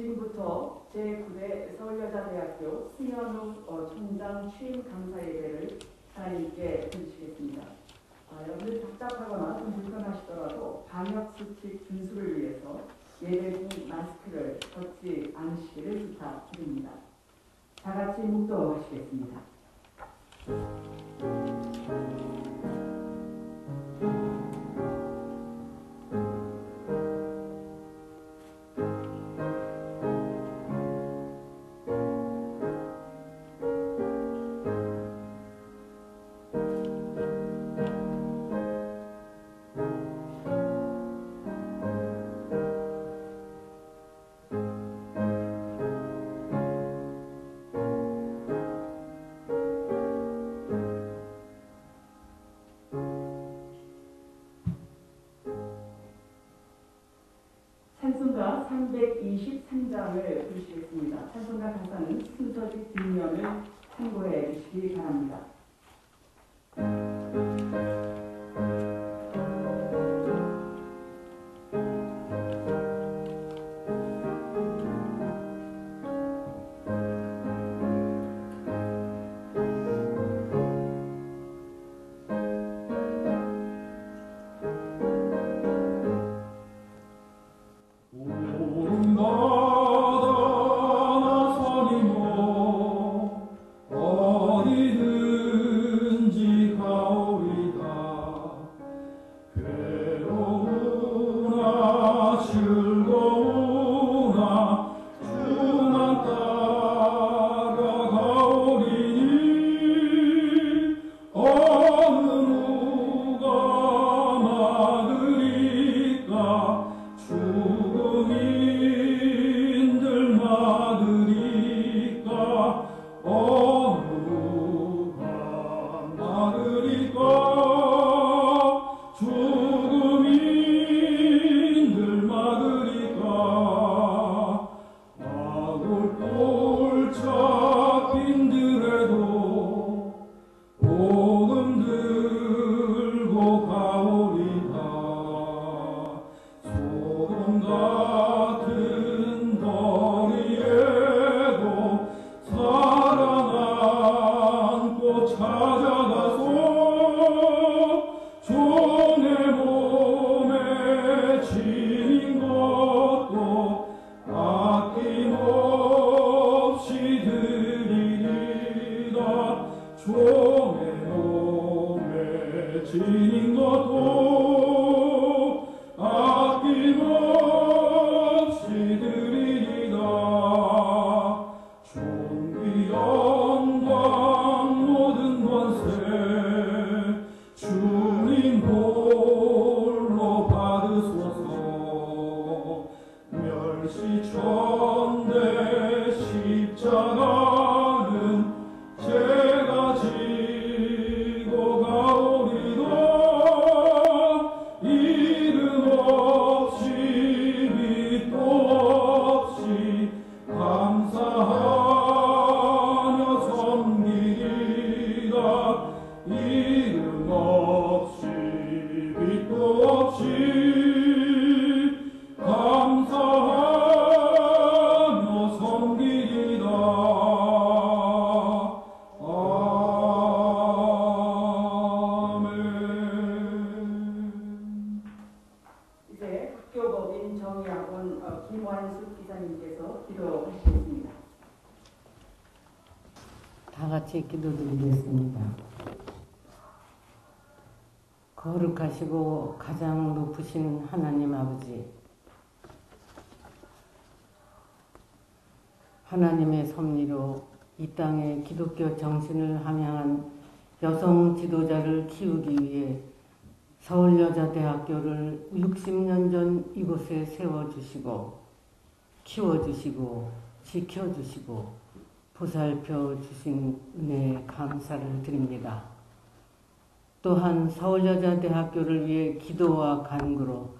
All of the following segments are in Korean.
지금부터 제9대 서울여자대학교 승현우 총장 취임 감사 예배를 하나님께 드리시겠습니다. 여러분들 답답하거나 좀 불편하시더라도 방역수칙 준수를 위해서 예배 중 마스크를 벗지 않으시기를 부탁드립니다. 다 같이 묵도하시겠습니다. 찬송가 323장을 부르시겠습니다. 찬송가 가사는 순서지 뒷면을 참고해 주시기 바랍니다. 다 같이 기도드리겠습니다. 거룩하시고 가장 높으신 하나님 아버지, 하나님의 섭리로 이 땅에 기독교 정신을 함양한 여성 지도자를 키우기 위해 서울여자대학교를 60년 전 이곳에 세워주시고 키워주시고 지켜주시고 보살펴 주신 은혜에 감사를 드립니다. 또한 서울여자대학교를 위해 기도와 간구로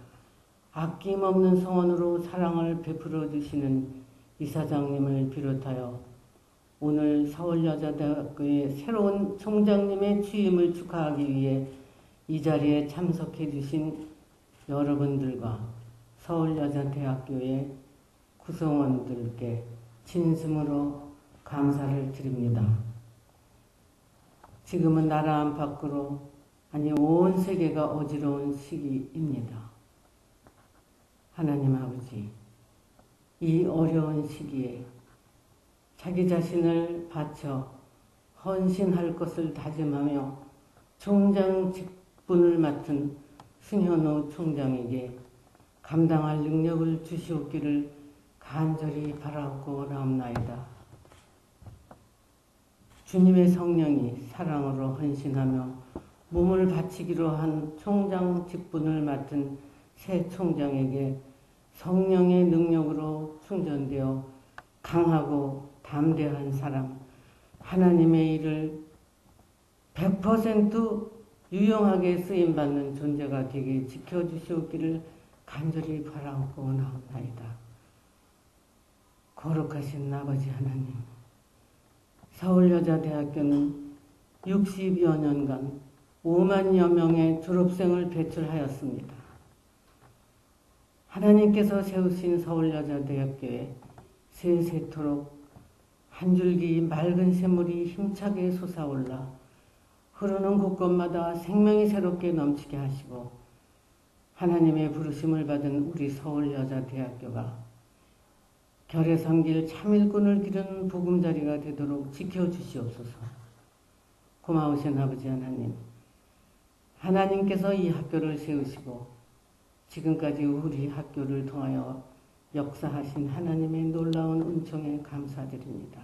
아낌없는 성원으로 사랑을 베풀어 주시는 이사장님을 비롯하여 오늘 서울여자대학교의 새로운 총장님의 취임을 축하하기 위해 이 자리에 참석해 주신 여러분들과 서울여자대학교의 구성원들께 진심으로 감사를 드립니다. 지금은 나라 안팎으로 아니 온 세계가 어지러운 시기입니다. 하나님 아버지, 이 어려운 시기에 자기 자신을 바쳐 헌신할 것을 다짐하며 총장 직분을 맡은 승현호 총장에게 감당할 능력을 주시옵기를 간절히 바라고 나옵나이다. 주님의 성령이 사랑으로 헌신하며 몸을 바치기로 한 총장 직분을 맡은 새 총장에게 성령의 능력으로 충전되어 강하고 담대한 사람, 하나님의 일을 100% 유용하게 쓰임받는 존재가 되게 지켜주시옵기를 간절히 바라고 나옵나이다. 거룩하신 아버지 하나님, 서울여자대학교는 60여 년간 5만여 명의 졸업생을 배출하였습니다. 하나님께서 세우신 서울여자대학교에 세세토록 한 줄기 맑은 샘물이 힘차게 솟아올라 흐르는 곳곳마다 생명이 새롭게 넘치게 하시고 하나님의 부르심을 받은 우리 서울여자대학교가 결의 섬길 참일꾼을 기르는 보금자리가 되도록 지켜주시옵소서. 고마우신 아버지 하나님, 하나님께서 이 학교를 세우시고 지금까지 우리 학교를 통하여 역사하신 하나님의 놀라운 은총에 감사드립니다.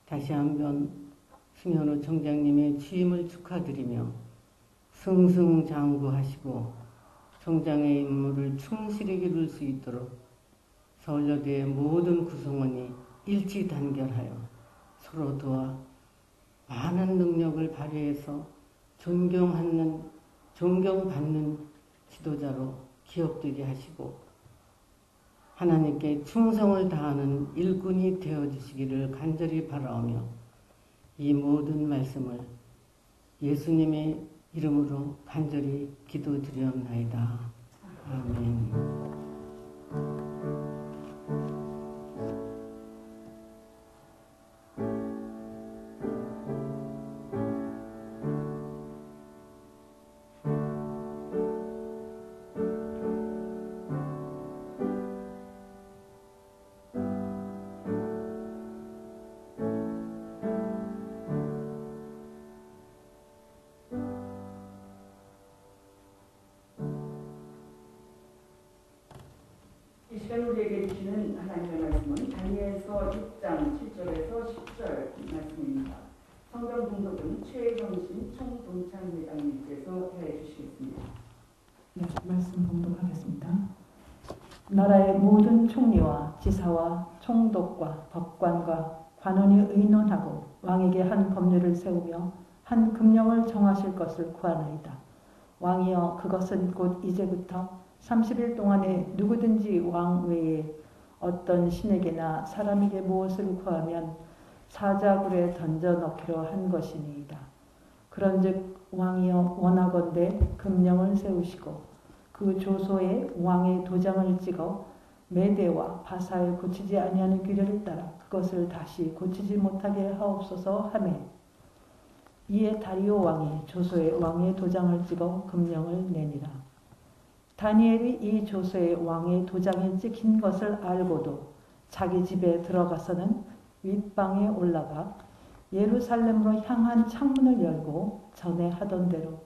다시 한번 승현호 총장님의 취임을 축하드리며 승승장구하시고 총장의 임무를 충실히 이룰 수 있도록 서울여대의 모든 구성원이 일치단결하여 서로 도와 많은 능력을 발휘해서 존경받는 지도자로 기업되게 하시고 하나님께 충성을 다하는 일꾼이 되어주시기를 간절히 바라오며 이 모든 말씀을 예수님의 이름으로 간절히 기도드리옵나이다. 아멘. 이 시간 우리에게 주시는 하나님의 말씀은 다니엘서 6장 7절에서 10절 말씀입니다. 성경 봉독은 최경신 총동창회장님께서 해주시겠습니다. 네, 말씀 봉독하겠습니다. 나라의 모든 총리와 지사와 총독과 법관과 관원이 의논하고 왕에게 한 법률을 세우며 한 금령을 정하실 것을 구하나이다. 왕이여, 그것은 곧 이제부터 30일 동안에 누구든지 왕 외에 어떤 신에게나 사람에게 무엇을 구하면 사자굴에 던져 넣기로 한 것이니이다. 그런즉 왕이여, 원하건대 금령을 세우시고 그 조서에 왕의 도장을 찍어 메대와 바사에 고치지 아니하는 규례를 따라 그것을 다시 고치지 못하게 하옵소서 하매, 이에 다리오 왕이 조서에 왕의 도장을 찍어 금령을 내니라. 다니엘이 이 조서에 왕의 도장이 찍힌 것을 알고도 자기 집에 들어가서는 윗방에 올라가 예루살렘으로 향한 창문을 열고 전에 하던 대로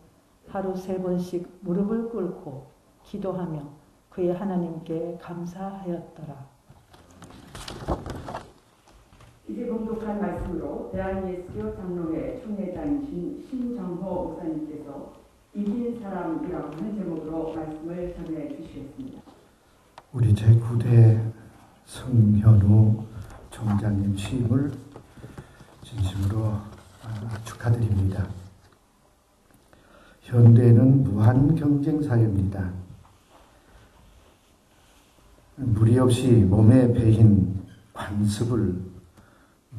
하루 3번씩 무릎을 꿇고 기도하며 그의 하나님께 감사하였더라. 이제 봉독한 말씀으로 대한예수교 장로회 총회장이신 신정호 목사님께서 이긴 사람이라고 하는 제목으로 말씀을 전해 주시겠습니다. 우리 제9대 성현우 총장님 취임을 진심으로 축하드립니다. 현대는 무한 경쟁 사회입니다. 무리 없이 몸에 배인 관습을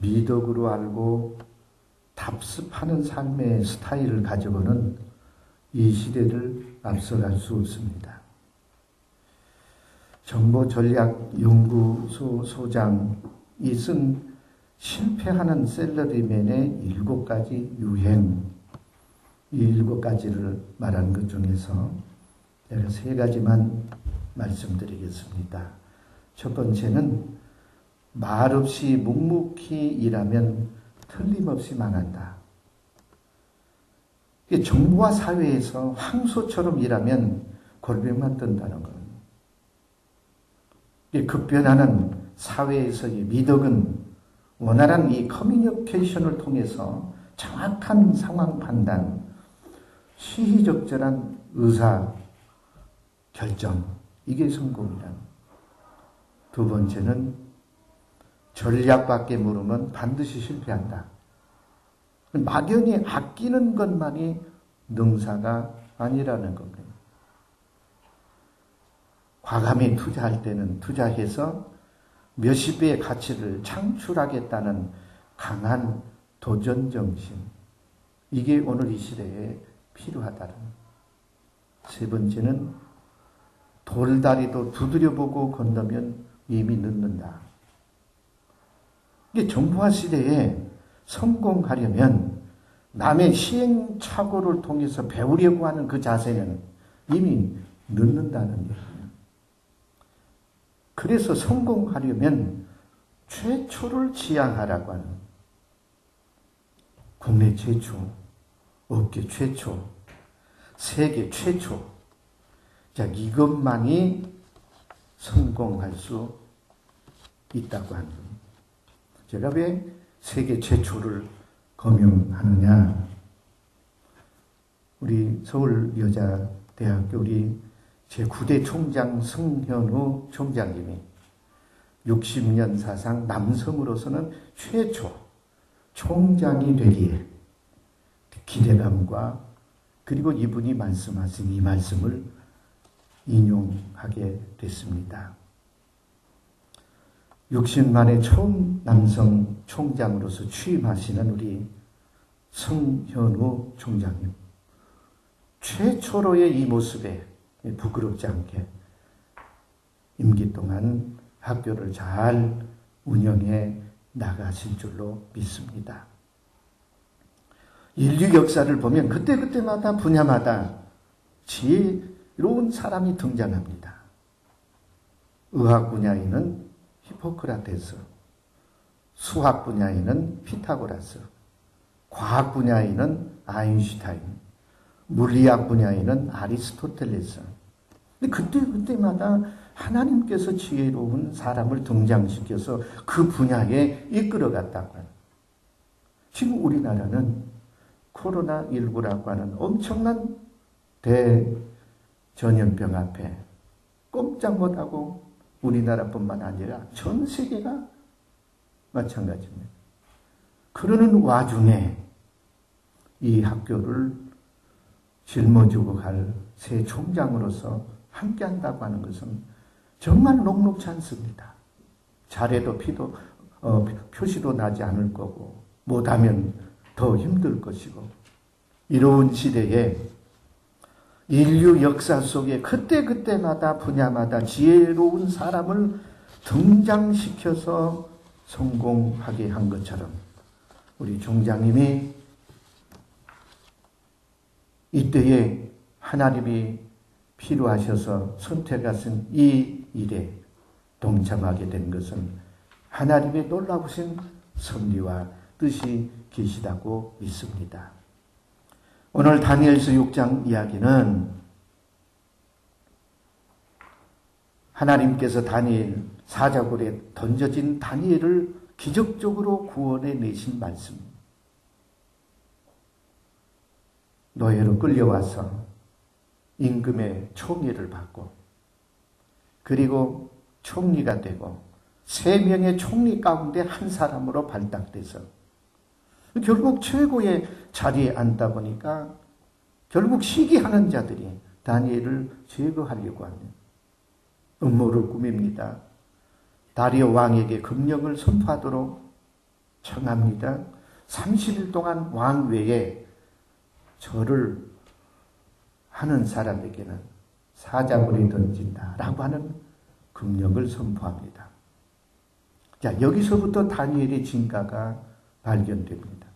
미덕으로 알고 답습하는 삶의 스타일을 가지고는 이 시대를 앞서갈 수 없습니다. 정보전략연구소 소장이 쓴 실패하는 셀러리맨의 7가지 유행, 이 7가지를 말한 것 중에서 제가 3가지만 말씀드리겠습니다. 첫 번째는 말없이 묵묵히 일하면 틀림없이 망한다. 정부와 사회에서 황소처럼 일하면 골병만 뜬다는 겁니다. 급변하는 사회에서의 미덕은 원활한 이 커뮤니케이션을 통해서 정확한 상황 판단, 시의적절한 의사 결정, 이게 성공이란. 두 번째는 전략밖에 모르면 반드시 실패한다. 막연히 아끼는 것만이 능사가 아니라는 겁니다. 과감히 투자할 때는 투자해서 몇십 배의 가치를 창출하겠다는 강한 도전정신. 이게 오늘 이 시대에 필요하다는. 세 번째는 돌다리도 두드려보고 건너면 이미 늦는다. 이게 정보화 시대에 성공하려면 남의 시행착오를 통해서 배우려고 하는 그 자세는 이미 늦는다는 얘기예요. 그래서 성공하려면 최초를 지향하라고 하는, 국내 최초, 업계 최초, 세계 최초. 자, 이것만이 성공할 수 있다고 하는 겁니다. 제가 왜 세계 최초를 거명하느냐? 우리 서울여자대학교 우리 제9대 총장 성현우 총장님이 60년 사상 남성으로서는 최초 총장이 되기에 기대감과 그리고 이분이 말씀하신 이 말씀을 인용하게 됐습니다. 60년 만에 처음 남성 총장으로서 취임하시는 우리 성현우 총장님. 최초로의 이 모습에 부끄럽지 않게 임기 동안 학교를 잘 운영해 나가실 줄로 믿습니다. 인류 역사를 보면 그때그때마다 분야마다 지혜로운 사람이 등장합니다. 의학 분야에는 히포크라테스, 수학 분야에는 피타고라스, 과학 분야에는 아인슈타인, 물리학 분야에는 아리스토텔레스. 근데 그때마다 하나님께서 지혜로운 사람을 등장시켜서 그 분야에 이끌어갔다고 하는. 지금 우리나라는 코로나19라고 하는 엄청난 대전염병 앞에 꼼짝 못하고 우리나라뿐만 아니라 전 세계가 마찬가지입니다. 그러는 와중에 이 학교를 짊어지고 갈 새 총장으로서 함께한다고 하는 것은 정말 녹록지 않습니다. 잘해도 표시도 나지 않을 거고 못하면 더 힘들 것이고 이로운 시대에 인류 역사 속에 그때그때마다 분야마다 지혜로운 사람을 등장시켜서 성공하게 한 것처럼 우리 총장님이 이때에 하나님이 필요하셔서 선택하신 이 일에 동참하게 된 것은 하나님의 놀라우신 섭리와 뜻이 계시다고 믿습니다. 오늘 다니엘서 6장 이야기는 하나님께서 다니엘 사자굴에 던져진 다니엘을 기적적으로 구원해 내신 말씀. 노예로 끌려와서 임금의 총애를 받고 그리고 총리가 되고 3명의 총리 가운데 한 사람으로 발탁돼서 결국 최고의 자리에 앉다 보니까 결국 시기하는 자들이 다니엘을 제거하려고 하는 음모를 꾸밉니다. 다리오 왕에게 금령을 선포하도록 청합니다. 30일 동안 왕 외에 절을 하는 사람에게는 사자굴에 던진다라고 하는 금령을 선포합니다. 자, 여기서부터 다니엘의 진가가 발견됩니다.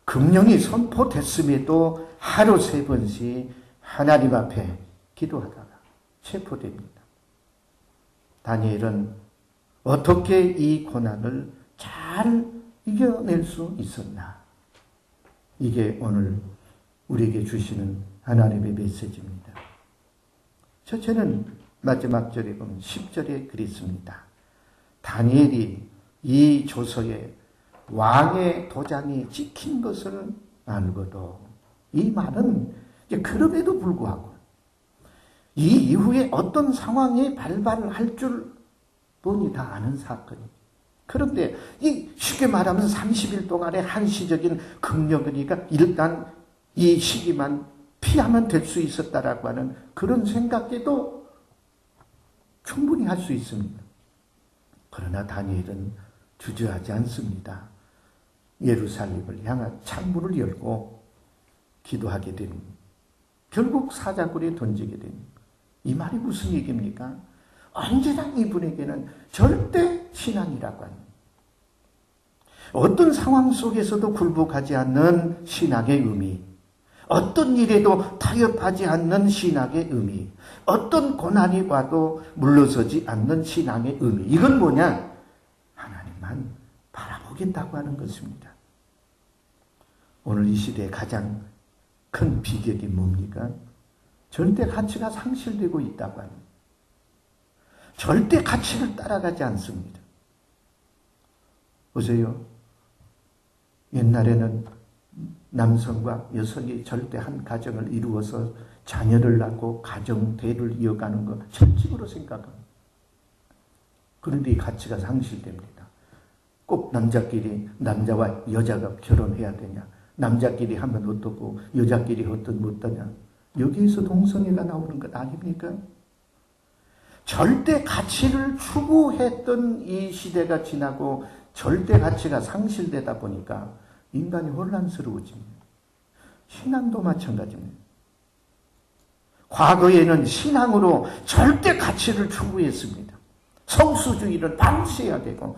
금령이 선포됐음에도 하루 3번씩 하나님 앞에 기도하다가 체포됩니다. 다니엘은 어떻게 이 고난을 잘 이겨낼 수 있었나? 이게 오늘 우리에게 주시는 하나님의 메시지입니다. 첫째는 마지막 절에 보면 10절에 그랬습니다. 다니엘이 이 조서에 왕의 도장이 찍힌 것을 알고도 이 말은 그럼에도 불구하고 이 이후에 어떤 상황이 발발을 할 줄 뻔히 다 아는 사건이에요. 그런데 이 쉽게 말하면 30일 동안의 한시적인 금령이니까 일단 이 시기만 피하면 될 수 있었다라고 하는 그런 생각에도 충분히 할 수 있습니다. 그러나 다니엘은 주저하지 않습니다. 예루살렘을 향한 창문을 열고 기도하게 됩니다. 결국 사자굴에 던지게 됩니다. 이 말이 무슨 얘기입니까? 언제나 이분에게는 절대 신앙이라고 합니다. 어떤 상황 속에서도 굴복하지 않는 신앙의 의미, 어떤 일에도 타협하지 않는 신앙의 의미, 어떤 고난이 와도 물러서지 않는 신앙의 의미, 이건 뭐냐? 하나님만 바라보겠다고 하는 것입니다. 오늘 이 시대의 가장 큰 비극이 뭡니까? 절대 가치가 상실되고 있다고 합니다. 절대 가치를 따라가지 않습니다. 보세요. 옛날에는 남성과 여성이 절대 한 가정을 이루어서 자녀를 낳고 가정대를 이어가는 것 철칙으로 생각합니다. 그런데 이 가치가 상실됩니다. 꼭 남자끼리 남자와 여자가 결혼해야 되냐? 남자끼리 하면 어떻고 여자끼리 어떠냐? 여기에서 동성애가 나오는 것 아닙니까? 절대 가치를 추구했던 이 시대가 지나고 절대 가치가 상실되다 보니까 인간이 혼란스러워집니다. 신앙도 마찬가지입니다. 과거에는 신앙으로 절대 가치를 추구했습니다. 성수주의를 반드시 해야 되고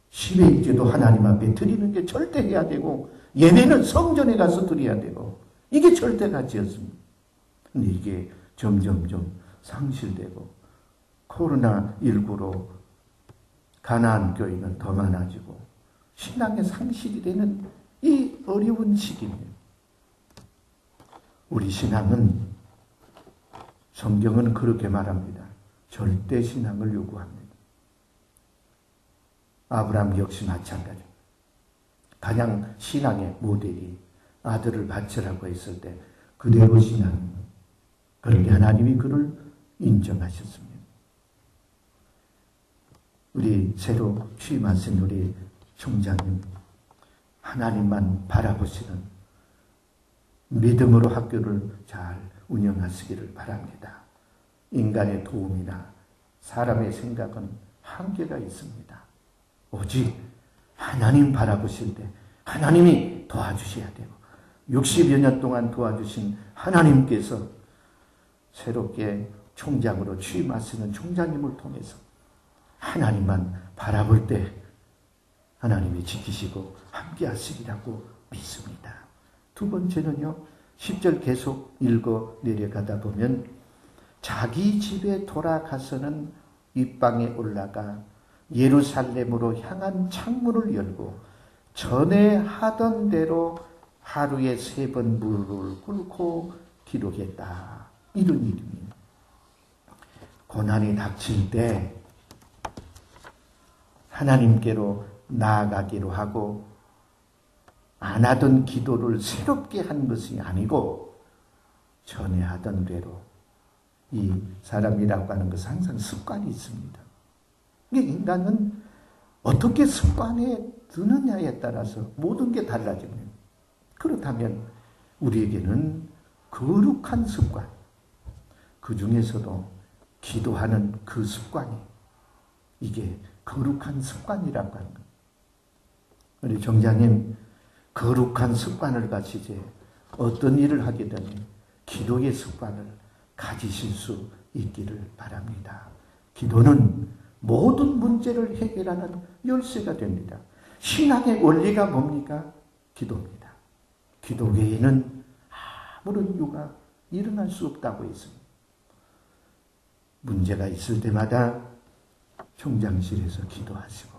십회일제도 하나님 앞에 드리는 게 절대 해야 되고 예배는 성전에 가서 드려야 되고 이게 절대 가치였습니다. 근데 이게 점점점 상실되고 코로나19로 가나안 교회는 더 많아지고 신앙의 상실이 되는 이 어려운 시기입니다. 우리 신앙은 성경은 그렇게 말합니다. 절대 신앙을 요구합니다. 아브라함 역시 마찬가지입니다. 가장 신앙의 모델이 아들을 바치라고 했을 때 그대로 신앙입니다. 그런데 하나님이 그를 인정하셨습니다. 우리 새로 취임하신 우리 총장님, 하나님만 바라보시는 믿음으로 학교를 잘 운영하시기를 바랍니다. 인간의 도움이나 사람의 생각은 한계가 있습니다. 오직 하나님 바라보실 때 하나님이 도와주셔야 되고 60여 년 동안 도와주신 하나님께서 새롭게 총장으로 취임하시는 총장님을 통해서 하나님만 바라볼 때 하나님이 지키시고 함께 하시리라고 믿습니다. 두 번째는요. 10절 계속 읽어 내려가다 보면 자기 집에 돌아가서는 윗방에 올라가 예루살렘으로 향한 창문을 열고 전에 하던 대로 하루에 3번 무릎을 꿇고 기도했다. 이런 일입니다. 고난이 닥칠 때 하나님께로 나아가기로 하고 안 하던 기도를 새롭게 한 것이 아니고 전에 하던 대로 이 사람이라고 하는 것은 항상 습관이 있습니다. 인간은 어떻게 습관에 드느냐에 따라서 모든 게 달라집니다. 그렇다면 우리에게는 거룩한 습관, 그 중에서도 기도하는 그 습관이 이게 거룩한 습관이라고 하는 것. 우리 정장님 거룩한 습관을 가지지 어떤 일을 하게 되면 기도의 습관을 가지실 수 있기를 바랍니다. 기도는 모든 문제를 해결하는 열쇠가 됩니다. 신앙의 원리가 뭡니까? 기도입니다. 기도 외에는 아무런 이유가 일어날 수 없다고 했습니다. 문제가 있을 때마다 총장실에서 기도하시고,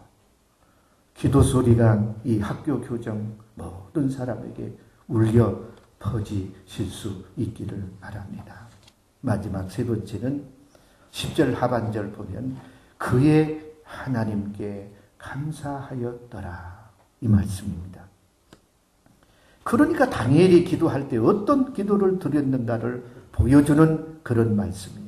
기도 소리가 이 학교 교정 모든 사람에게 울려 퍼지실 수 있기를 바랍니다. 마지막 세 번째는 10절 하반절 보면 그의 하나님께 감사하였더라, 이 말씀입니다. 그러니까 다니엘이 기도할 때 어떤 기도를 드렸는가를 보여주는 그런 말씀이에요.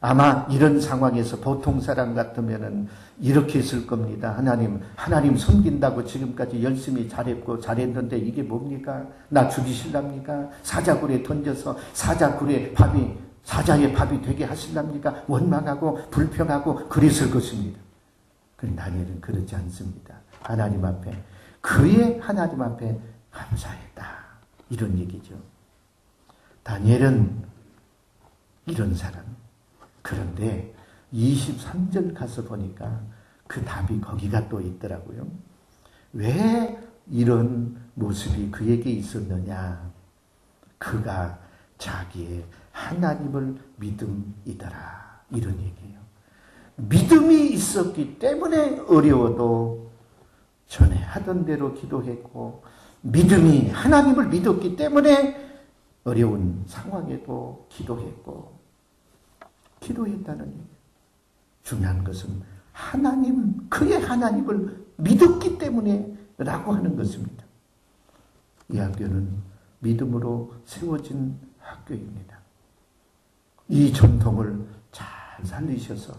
아마 이런 상황에서 보통 사람 같으면은 이렇게 했을 겁니다. 하나님 섬긴다고 지금까지 열심히 잘했는데 이게 뭡니까? 나 죽이실랍니까? 사자굴에 던져서 사자의 밥이 되게 하실랍니까? 원망하고 불평하고 그랬을 것입니다. 그런데 다니엘은 그렇지 않습니다. 그의 하나님 앞에 감사했다, 이런 얘기죠. 다니엘은 이런 사람. 그런데 23절 가서 보니까 그 답이 거기가 또 있더라고요. 왜 이런 모습이 그에게 있었느냐? 그가 자기의 하나님을 믿음이더라, 이런 얘기예요. 믿음이 있었기 때문에 어려워도 전에 하던 대로 기도했고, 믿음이 하나님을 믿었기 때문에 어려운 상황에도 기도했다는 얘기예요. 중요한 것은 그의 하나님을 믿었기 때문에 라고 하는 것입니다. 이 학교는 믿음으로 세워진 학교입니다. 이 전통을 잘 살리셔서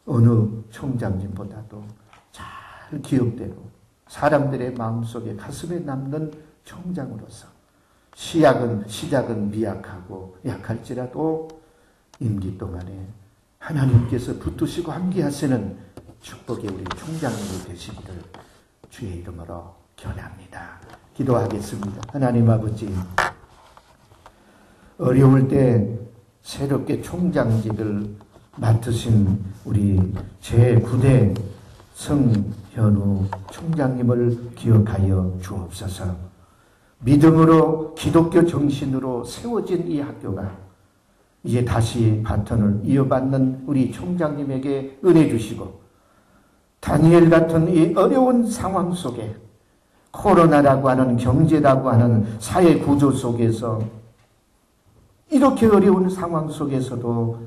어느 총장님보다도 잘 기억되고 사람들의 마음속에 가슴에 남는 총장으로서 시작은 미약하고 약할지라도 임기 동안에 하나님께서 붙드시고 함께하시는 축복의 우리 총장님이 되시기를 주의 이름으로 견합니다. 기도하겠습니다. 하나님 아버지, 어려울 때 새롭게 총장직을 맡으신 우리 제9대 성현우 총장님을 기억하여 주옵소서. 믿음으로 기독교 정신으로 세워진 이 학교가 이제 다시 바톤을 이어받는 우리 총장님에게 은혜 주시고, 다니엘 같은 이 어려운 상황 속에 코로나라고 하는 경제라고 하는 사회 구조 속에서 이렇게 어려운 상황 속에서도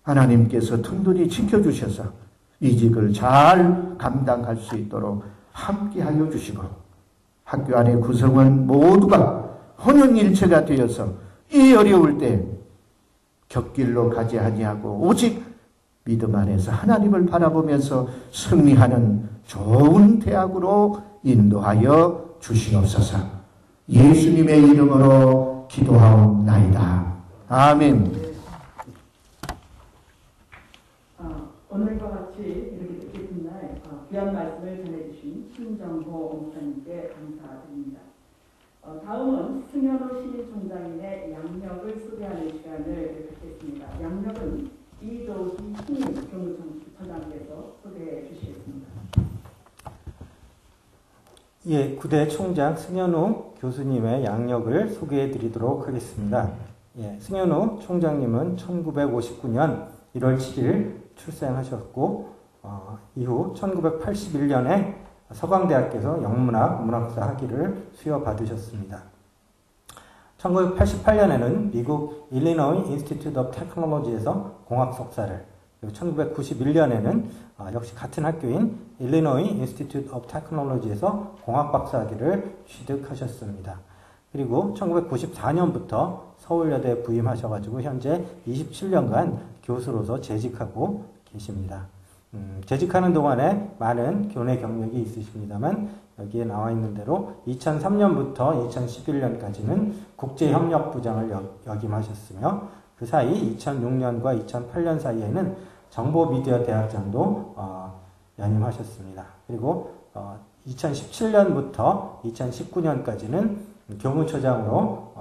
하나님께서 든든히 지켜주셔서 이직을 잘 감당할 수 있도록 함께하여 주시고, 학교 안의 구성원 모두가 혼연일체가 되어서 이 어려울 때 곁길로 가지 아니하고 오직 믿음 안에서 하나님을 바라보면서 승리하는 좋은 대학으로 인도하여 주시옵소서. 예수님의 이름으로 기도하옵나이다. 아멘. 오늘과 같이 이렇게 뜻깊은 날 귀한 말씀을 전해주신 신정호 목사님께 감사드립니다. 다음은 승현호 시민총장님의 양력을 소개하는 시간을 갖겠습니다. 양력은 이도기 신임 교무처장께서 소개해 주시겠습니다. 예, 9대 총장 승현우 교수님의 양력을 소개해 드리도록 하겠습니다. 예, 승현우 총장님은 1959년 1월 7일 출생하셨고, 이후 1981년에 서강대학교에서 영문학, 문학사 학위를 수여받으셨습니다. 1988년에는 미국 일리노이 인스티튜트 오브 테크놀로지에서 공학 석사를, 그리고 1991년에는 역시 같은 학교인 일리노이 인스티튜트 오브 테크놀로지에서 공학 박사학위를 취득하셨습니다. 그리고 1994년부터 서울여대에 부임하셔가지고 현재 27년간 교수로서 재직하고 계십니다. 재직하는 동안에 많은 교내 경력이 있으십니다만, 여기에 나와 있는 대로 2003년부터 2011년까지는 국제협력부장을 역임하셨으며, 그 사이 2006년과 2008년 사이에는 정보미디어대학장도 연임하셨습니다. 그리고 2017년부터 2019년까지는 교무처장으로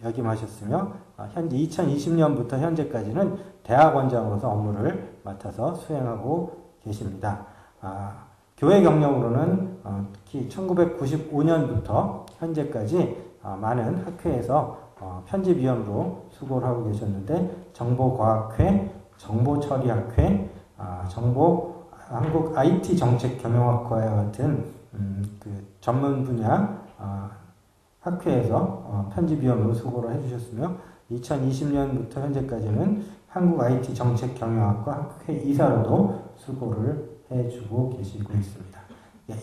역임하셨으며, 현재 2020년부터 현재까지는 대학원장으로서 업무를 맡아서 수행하고 계십니다. 교회 경력으로는 특히 1995년부터 현재까지 많은 학회에서 편집위원으로 수고를 하고 계셨는데 정보과학회, 정보처리학회, 한국 IT 정책경영학과와 같은 그 전문 분야 학회에서 편집위원으로 수고를 해주셨으며 2020년부터 현재까지는 한국 IT 정책경영학과 학회 이사로도 수고를 해주고 계시고 있습니다.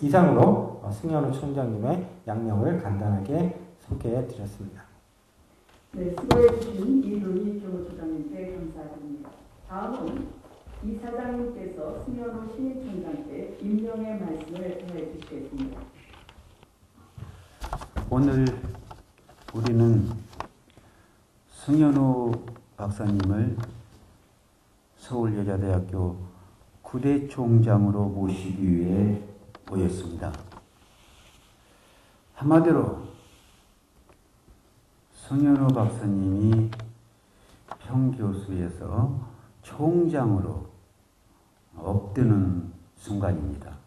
이상으로 승현우 총장님의 양력을 간단하게 소개해 드렸습니다. 네, 수고해 주신 이루희 교무처장님께 감사드립니다. 다음은 이 사장님께서 승현우 신입총장께 임명의 말씀을 전해 주시겠습니다. 오늘 우리는 승현우 박사님을 서울여자대학교 구대총장으로 모시기 위해 모였습니다. 한마디로 승현우 박사님이 평교수에서 총장으로 업드는 순간입니다.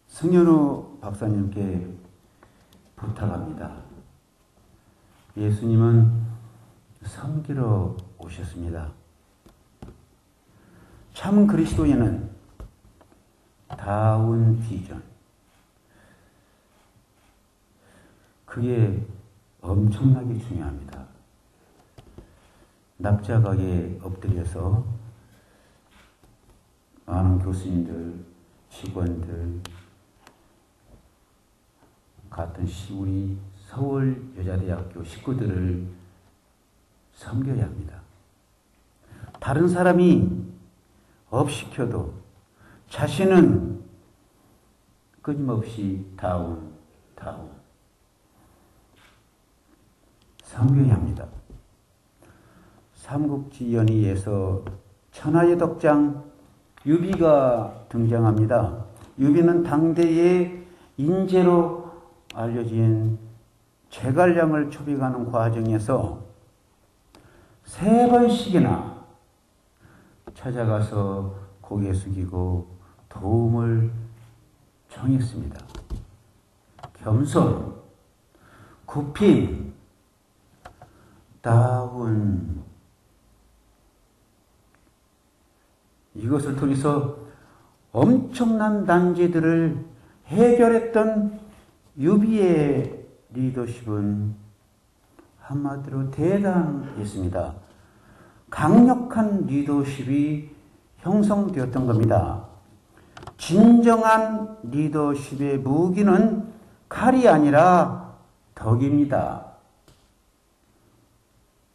승현우 박사님께 부탁합니다. 예수님은 섬기러 오셨습니다. 참 그리스도인은 다운 비전, 그게 엄청나게 중요합니다. 납작하게 엎드려서 많은 교수님들, 직원들, 같은 우리 서울여자대학교 식구들을 섬겨야 합니다. 다른 사람이 업시켜도 자신은 끊임없이 다운 섬겨야 합니다. 삼국지연의에서 천하의 덕장 유비가 등장합니다. 유비는 당대의 인재로 알려진 제갈량을 초빙하는 과정에서 3번씩이나 찾아가서 고개 숙이고 도움을 청했습니다. 겸손, 굽힘, 다운, 이것을 통해서 엄청난 난제들을 해결했던 유비의 리더십은 한마디로 대단했습니다. 강력한 리더십이 형성되었던 겁니다. 진정한 리더십의 무기는 칼이 아니라 덕입니다.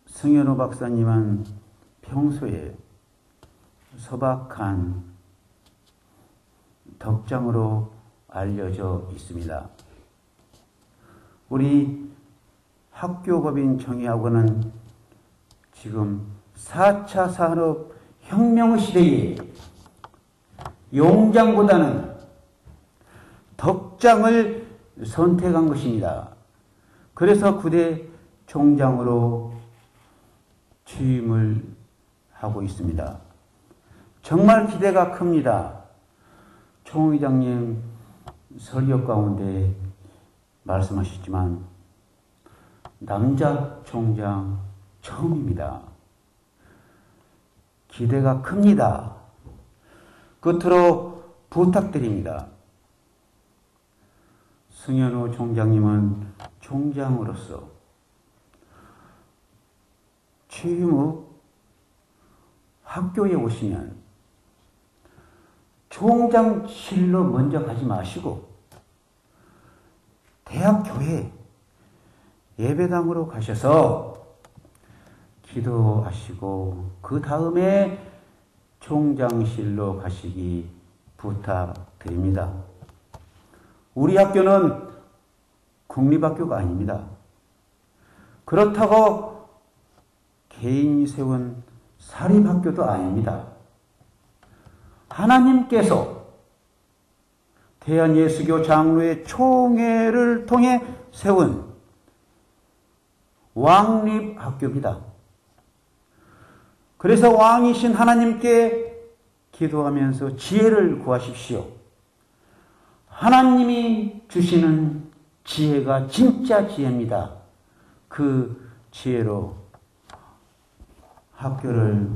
승현우 박사님은 평소에 소박한 덕장으로 알려져 있습니다. 우리 학교법인 정의학원은 지금 4차 산업혁명 시대에 용장보다는 덕장을 선택한 것입니다. 그래서 구대 총장으로 취임을 하고 있습니다. 정말 기대가 큽니다. 총 의장님 설교 가운데 말씀하셨지만 남자 총장 처음입니다. 기대가 큽니다. 끝으로 부탁드립니다. 승현우 총장님은 총장으로서 취임 후 학교에 오시면 총장실로 먼저 가지 마시고 대학교에 예배당으로 가셔서 기도하시고 그 다음에 총장실로 가시기 부탁드립니다. 우리 학교는 국립학교가 아닙니다. 그렇다고 개인이 세운 사립학교도 아닙니다. 하나님께서 대한예수교 장로회 총회를 통해 세운 왕립학교입니다. 그래서 왕이신 하나님께 기도하면서 지혜를 구하십시오. 하나님이 주시는 지혜가 진짜 지혜입니다. 그 지혜로 학교를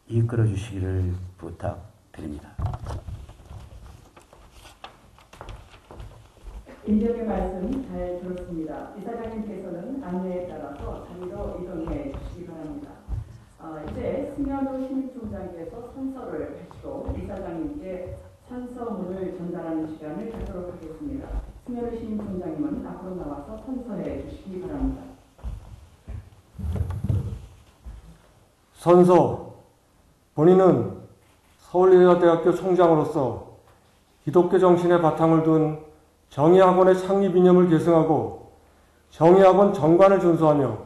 이끌어 주시기를 부탁드립니다. 임명의 말씀 잘 들었습니다. 이사장님께서는 안내에 따라서 자리로 이동해 주시기 바랍니다. 이제 승현우 신입총장께서 선서를 하시고 이사장님께 선서문을 전달하는 시간을 갖도록 하겠습니다. 승현우 신입총장님은 앞으로 나와서 선서해 주시기 바랍니다. 선서, 본인은 서울예자대학교 총장으로서 기독교 정신의 바탕을 둔 정의학원의 창립 이념을 계승하고 정의학원 정관을 준수하며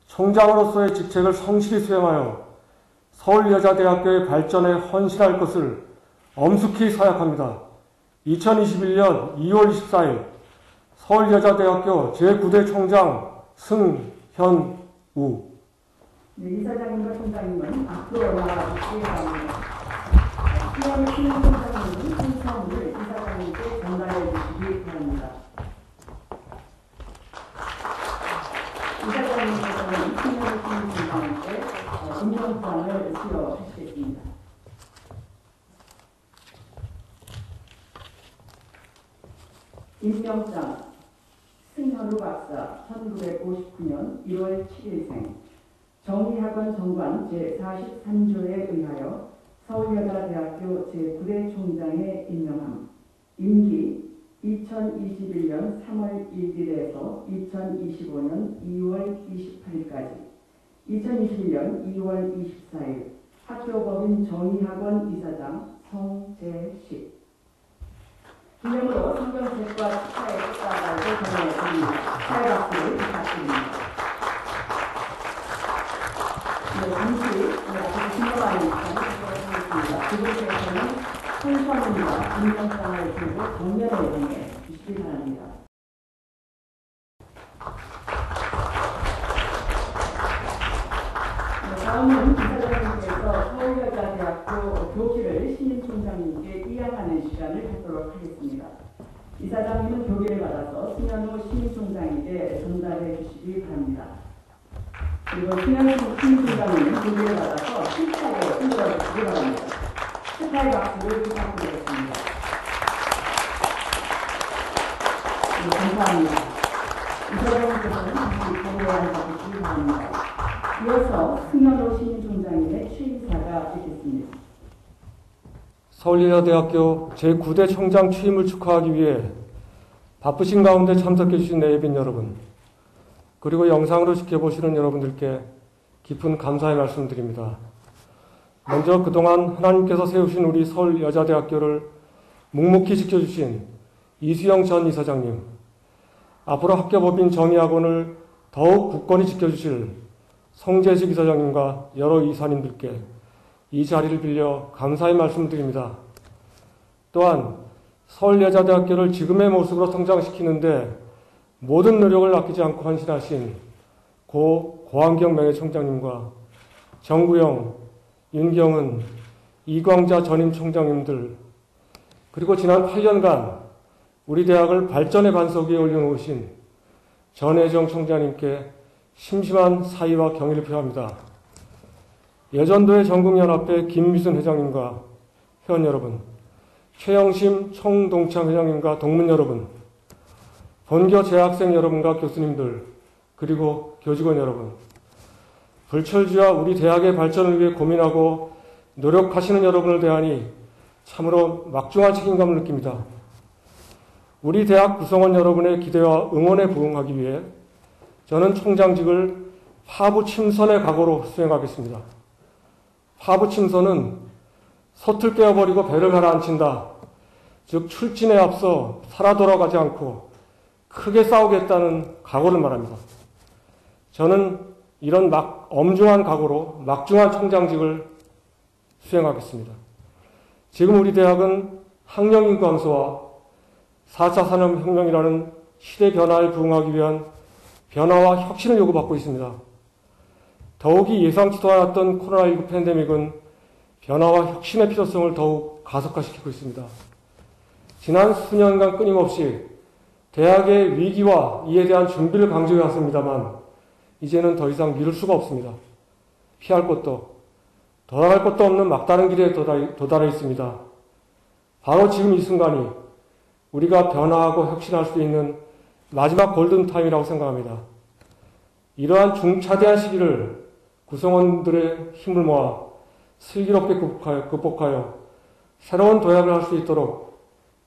총장으로서의 직책을 성실히 수행하여 서울여자대학교의 발전에 헌신할 것을 엄숙히 사약합니다. 2021년 2월 24일 서울여자대학교 제9대 총장 승현우. 네, 이사장님과 총장님은 앞으로 나와주시기 바랍니다. 승현우 신입총장님은 선서문을 이사장님께 전달해 주시기 바랍니다. 이사장님께서는 승현우 신입총장님께 임명장을 수여하시겠습니다. 임명장 승현우 박사 1959년 1월 7일생 정의학원 정관 제43조에 의하여 서울여자대학교 제9대 총장에 임명함. 임기 2021년 3월 1일에서 2025년 2월 28일까지 2021년 2월 24일 학교법인 정의학원 이사장 성재식. 기념으로 성경책과 축하의 꽃다발을 전해드립니다. 축하의 박수를 부탁드립니다. 잠시 진정하는 시간을 갖도록 하겠습니다. 그곳에서는 선서문과 임명장을 들고 정면에 이동해 주시기 바랍니다. 다음은 이사장님께서 서울여자대학교 교기를 신임총장님께 이양하는 시간을 갖도록 하겠습니다. 이사장님은 교기를 받아서 승현우 신임총장에게 전달해 주시기 바랍니다. 그리고 승현우 신임총장님은 교기를 받아서 힘차게 흔들어 주시기 바랍니다. 축하의 박수를 부탁드리겠습니다. 네, 감사합니다. 이사장님께서는 다시 교기에 앉아주시기 바랍니다. 이어서 승현우 신임총장님의 취임사가 있겠습니다. 서울예자대학교 제9대 총장 취임을 축하하기 위해 바쁘신 가운데 참석해 주신 내빈 여러분, 그리고 영상으로 지켜보시는 여러분들께 깊은 감사의 말씀드립니다. 먼저 그동안 하나님께서 세우신 우리 서울여자대학교를 묵묵히 지켜주신 이수영 전 이사장님, 앞으로 학교법인 정의학원을 더욱 굳건히 지켜주실 성재식 이사장님과 여러 이사님들께 이 자리를 빌려 감사의 말씀드립니다. 또한 서울여자대학교를 지금의 모습으로 성장시키는데 모든 노력을 아끼지 않고 헌신하신 고한경 명예총장님과 정구영, 윤경은, 이광자 전임 총장님들, 그리고 지난 8년간 우리 대학을 발전의 반석 위에 올려놓으신 전혜정 총장님께 심심한 사의와 경의를 표합니다. 여전도의 전국연합회 김미순 회장님과 회원 여러분, 최영심 총동창 회장님과 동문 여러분, 본교 재학생 여러분과 교수님들, 그리고 교직원 여러분, 불철주야 우리 대학의 발전을 위해 고민하고 노력하시는 여러분을 대하니 참으로 막중한 책임감을 느낍니다. 우리 대학 구성원 여러분의 기대와 응원에 부응하기 위해 저는 총장직을 파부침선의 각오로 수행하겠습니다. 파부침선은 솥을 깨어버리고 배를 가라앉힌다. 즉 출진에 앞서 살아 돌아가지 않고 크게 싸우겠다는 각오를 말합니다. 저는 이런 엄중한 각오로 막중한 총장직을 수행하겠습니다. 지금 우리 대학은 학령인 감소와 4차 산업혁명이라는 시대 변화에 부응하기 위한 변화와 혁신을 요구받고 있습니다. 더욱이 예상치도 않았던 코로나19 팬데믹은 변화와 혁신의 필요성을 더욱 가속화시키고 있습니다. 지난 수년간 끊임없이 대학의 위기와 이에 대한 준비를 강조해 왔습니다만 이제는 더 이상 미룰 수가 없습니다. 피할 곳도 돌아갈 곳도 없는 막다른 길에 도달해 있습니다. 바로 지금 이 순간이 우리가 변화하고 혁신할 수 있는 마지막 골든타임이라고 생각합니다. 이러한 중차대한 시기를 구성원들의 힘을 모아 슬기롭게 극복하여 새로운 도약을 할 수 있도록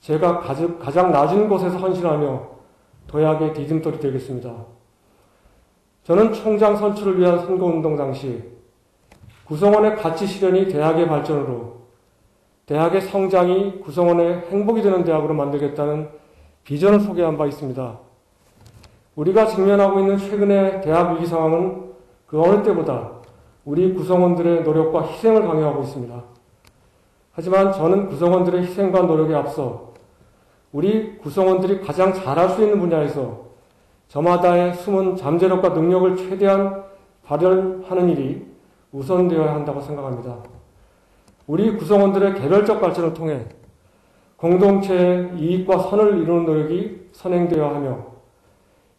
제가 가장 낮은 곳에서 헌신하며 도약의 디딤돌이 되겠습니다. 저는 총장 선출을 위한 선거운동 당시 구성원의 가치 실현이 대학의 발전으로, 대학의 성장이 구성원의 행복이 되는 대학으로 만들겠다는 비전을 소개한 바 있습니다. 우리가 직면하고 있는 최근의 대학 위기 상황은 그 어느 때보다 우리 구성원들의 노력과 희생을 강요하고 있습니다. 하지만 저는 구성원들의 희생과 노력에 앞서 우리 구성원들이 가장 잘할 수 있는 분야에서 저마다의 숨은 잠재력과 능력을 최대한 발현하는 일이 우선되어야 한다고 생각합니다. 우리 구성원들의 개별적 발전을 통해 공동체의 이익과 선을 이루는 노력이 선행되어야 하며,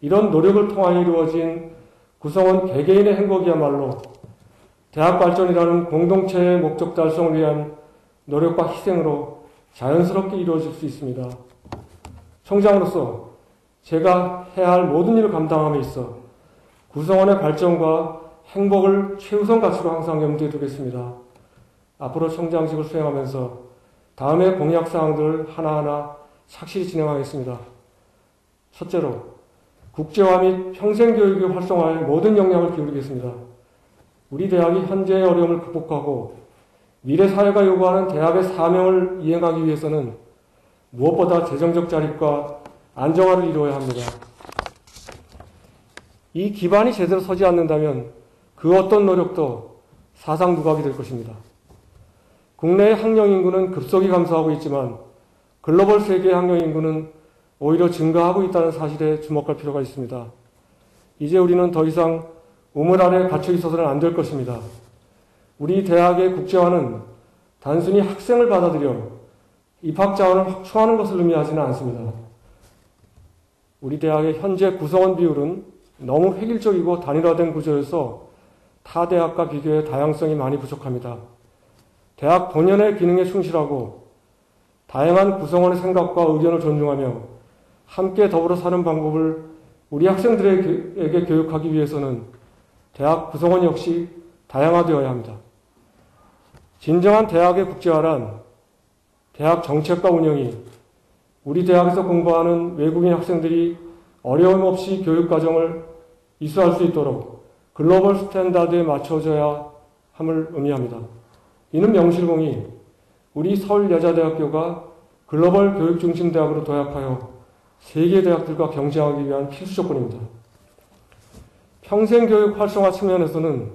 이런 노력을 통하여 이루어진 구성원 개개인의 행복이야말로 대학 발전이라는 공동체의 목적 달성을 위한 노력과 희생으로 자연스럽게 이루어질 수 있습니다. 총장으로서 제가 해야 할 모든 일을 감당함에 있어 구성원의 발전과 행복을 최우선 가치로 항상 염두에 두겠습니다. 앞으로 총장직을 수행하면서 다음의 공약사항들을 하나하나 착실히 진행하겠습니다. 첫째로, 국제화 및 평생교육의 활성화에 모든 역량을 기울이겠습니다. 우리 대학이 현재의 어려움을 극복하고 미래 사회가 요구하는 대학의 사명을 이행하기 위해서는 무엇보다 재정적 자립과 안정화를 이루어야 합니다. 이 기반이 제대로 서지 않는다면 그 어떤 노력도 사상 누각이 될 것입니다. 국내의 학령 인구는 급속히 감소하고 있지만 글로벌 세계의 학령 인구는 오히려 증가하고 있다는 사실에 주목할 필요가 있습니다. 이제 우리는 더 이상 우물 아래 갇혀 있어서는 안 될 것입니다. 우리 대학의 국제화는 단순히 학생을 받아들여 입학 자원을 확충하는 것을 의미하지는 않습니다. 우리 대학의 현재 구성원 비율은 너무 획일적이고 단일화된 구조여서 타 대학과 비교해 다양성이 많이 부족합니다. 대학 본연의 기능에 충실하고 다양한 구성원의 생각과 의견을 존중하며 함께 더불어 사는 방법을 우리 학생들에게 교육하기 위해서는 대학 구성원 역시 다양화되어야 합니다. 진정한 대학의 국제화란 대학 정책과 운영이 우리 대학에서 공부하는 외국인 학생들이 어려움 없이 교육과정을 이수할 수 있도록 글로벌 스탠다드에 맞춰져야 함을 의미합니다. 이는 명실공히 우리 서울여자대학교가 글로벌 교육중심대학으로 도약하여 세계 대학들과 경쟁하기 위한 필수 조건입니다. 평생교육 활성화 측면에서는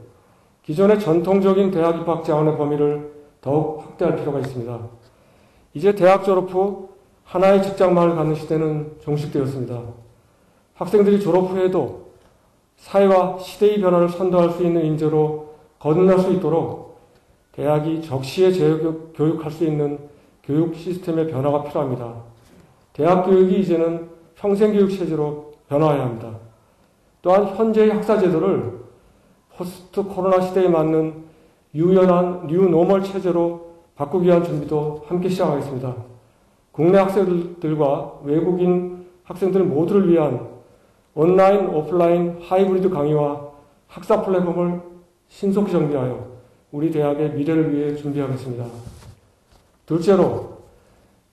기존의 전통적인 대학 입학 자원의 범위를 더욱 확대할 필요가 있습니다. 이제 대학 졸업 후 하나의 직장만을 갖는 시대는 종식되었습니다. 학생들이 졸업 후에도 사회와 시대의 변화를 선도할 수 있는 인재로 거듭날 수 있도록 대학이 적시에 재교육할 수 있는 교육 시스템의 변화가 필요합니다. 대학 교육이 이제는 평생교육 체제로 변화해야 합니다. 또한 현재의 학사 제도를 포스트 코로나 시대에 맞는 유연한 뉴노멀 체제로 바꾸기 위한 준비도 함께 시작하겠습니다. 국내 학생들과 외국인 학생들 모두를 위한 온라인, 오프라인, 하이브리드 강의와 학사 플랫폼을 신속히 정비하여 우리 대학의 미래를 위해 준비하겠습니다. 둘째로,